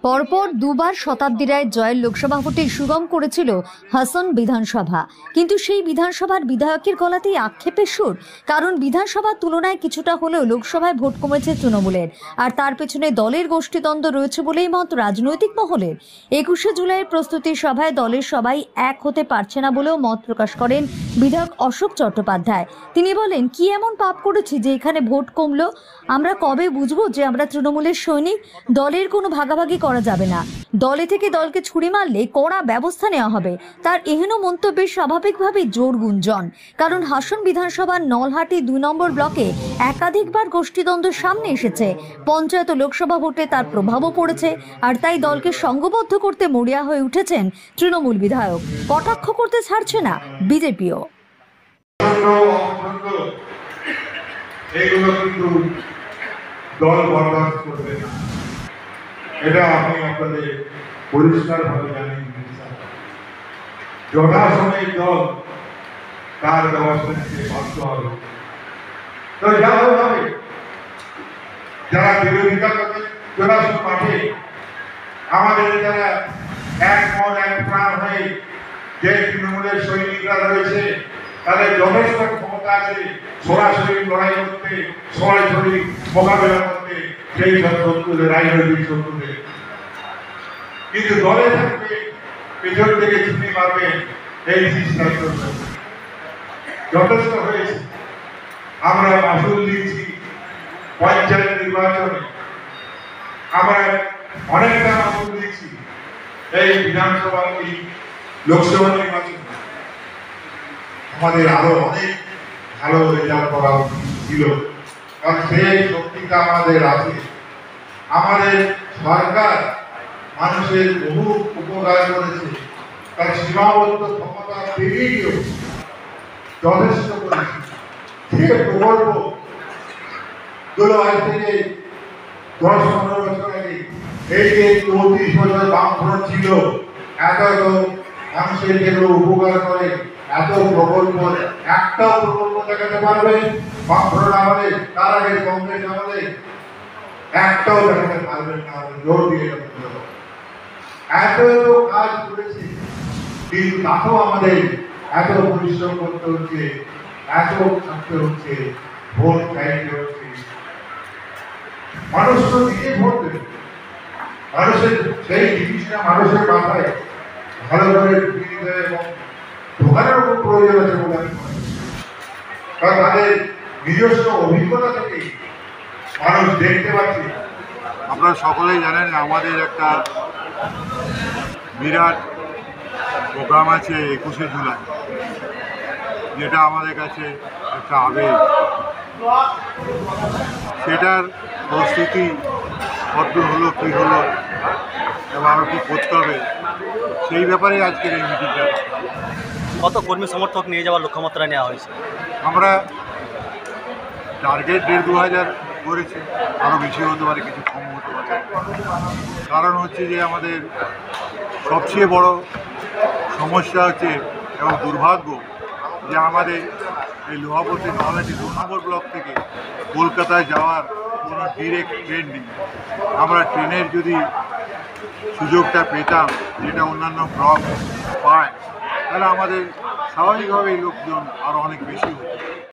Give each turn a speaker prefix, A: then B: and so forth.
A: পরপর দুবার শতাব্দী রায় জয়ের লোকসভা ভোটে সুগম করেছিল হাসন বিধানসভা, কিন্তু সেই বিধানসভার বিধায়কের গলাতেই আক্ষেপের সুর। কারণ বিধানসভার তুলনায় কিছুটা হলেও লোকসভায় ভোট কমেছে তৃণমূলের, আর তার পেছনে দলের গোষ্ঠীদ্বন্দ্ব রয়েছে বলেই মত রাজনৈতিক মহলের। 21শে জুলাইয়ের প্রস্তুতি সভায় দলের সবাই এক হতে পারছে না বলেও মত প্রকাশ করেন বিধায়ক অশোক চট্টোপাধ্যায়। তিনি বলেন, কি এমন পাপ করেছি যে এখানে ভোট কমলো? আমরা কবে বুঝবো যে আমরা তৃণমূলের সৈনিক? দলের কোনো ভাগাভাগি করা যাবে না। দলে থেকে দলকে ছুরি মারলে কড়া ব্যবস্থা নেওয়া হবে। তার এহেন মন্তব্যে স্বাভাবিকভাবেই জোর গুঞ্জন। কারণ হাসন বিধানসভার নলহাটি 2 নম্বর ব্লকে একাধিকবার গোষ্ঠীদ্বন্দ্ব সামনে এসেছে। পঞ্চায়েত ও লোকসভা ভোটে তার প্রভাবও পড়েছে, আর তাই দলকে সংঘবদ্ধ করতে মরিয়া হয়ে উঠেছেন তৃণমূল বিধায়ক। কটাক্ষ করতে ছাড়ছে না বিজেপিও।
B: এইগুলো কিন্তু দল বরদাস্ত করবে না, এটা আমি আপনাদের পরিষ্কারভাবে জানিয়ে দিতে চাই। যথাসময়ে দল তার ব্যবস্থা নিতে বাধ্য হবে। তো যারা বিরোধিতা করবে যথাসময় মাঠে আমাদের যারা এক মন এক প্রাণ হয়ে যে তৃণমূলের সৈনিকরা রয়েছে, তাদের যথেষ্ট ক্ষমতা আছে সরাসরি লড়াই করতে, সরাসরি মোকাবেলা করতে সেই সব শত্রুদের, রাজনৈতিক শত্রুদের। কিন্তু দলে থাকবে পেছন থেকে ছুটি মারবে, এই সিদ্ধান্ত যথেষ্ট হয়েছে। আমরা মাসুল দিচ্ছি পঞ্চায়েত নির্বাচনে, আমরা অনেকটা মাসুল দিচ্ছি এই বিধানসভা, এই লোকসভা নির্বাচনে। আমাদের আরো অনেক ভালো রেজাল্ট করা ছিল, কারণ সেই শক্তিটা আমাদের আছে। আমাদের সরকার মানুষের বহু উপকার করেছে, তার সীমাবদ্ধ ক্ষমতা পেরিয়েও যথেষ্ট করেছে। সে প্রকল্প গুলো আজ থেকে 10-15 বছর আগে এই যে 34 বছর বামফ্রন্ট ছিল, এত মানুষের যেগুলো উপকার করে, এত প্রকল্প একটাও প্রকল্প দেখাতে পারবে বামফ্রন্ট আমাদের, তার আগে কংগ্রেস আমাদের একটাও দেখাতে পারবেন না। জোর দিয়ে এত কাজ করেছি, কিন্তু তাতেও আমাদের এত পরিশ্রম করতে হচ্ছে, এত থাকতে হচ্ছে, ভোট চাইতে হচ্ছে। মানুষ তো নিজে ভোট দেবে, মানুষের সেই জিনিসটা মানুষের মাথায় ভালো করে ঢুকিয়ে দেয় এবং ঢোকানোর খুব প্রয়োজন আছে বলে আমি মনে করি। কারণ তাদের নিজস্ব অভিজ্ঞতা থেকে মানুষ দেখতে পাচ্ছে।
C: আপনারা সকলেই জানেন আমাদের একটা বিরাট প্রোগ্রাম আছে 21শে জুলাই, যেটা আমাদের কাছে একটা আবেগ। সেটার প্রস্তুতি কতদূর হলো, কী হলো এবং আরও কী করতে হবে, সেই ব্যাপারে আজকের এই মিটিংটা।
D: কত কর্মী সমর্থক নিয়ে যাওয়ার লক্ষ্যমাত্রা নেওয়া হয়েছে?
C: আমরা টার্গেট 1,500 করেছি, আরও বেশি হতে পারে, কিছু কম হতে পারে। কারণ হচ্ছে যে আমাদের সবচেয়ে বড় সমস্যা হচ্ছে এবং দুর্ভাগ্য যে আমাদের এই লোহাপতি নলহাটি 2 নম্বর ব্লক থেকে কলকাতায় যাওয়ার কোনো ডিরেক্ট ট্রেন নেই। আমরা ট্রেনের যদি সুযোগটা পেতাম, যেটা অন্যান্য ব্লক পায়, তাহলে আমাদের স্বাভাবিকভাবেই লোকজন আরও অনেক বেশি হতো।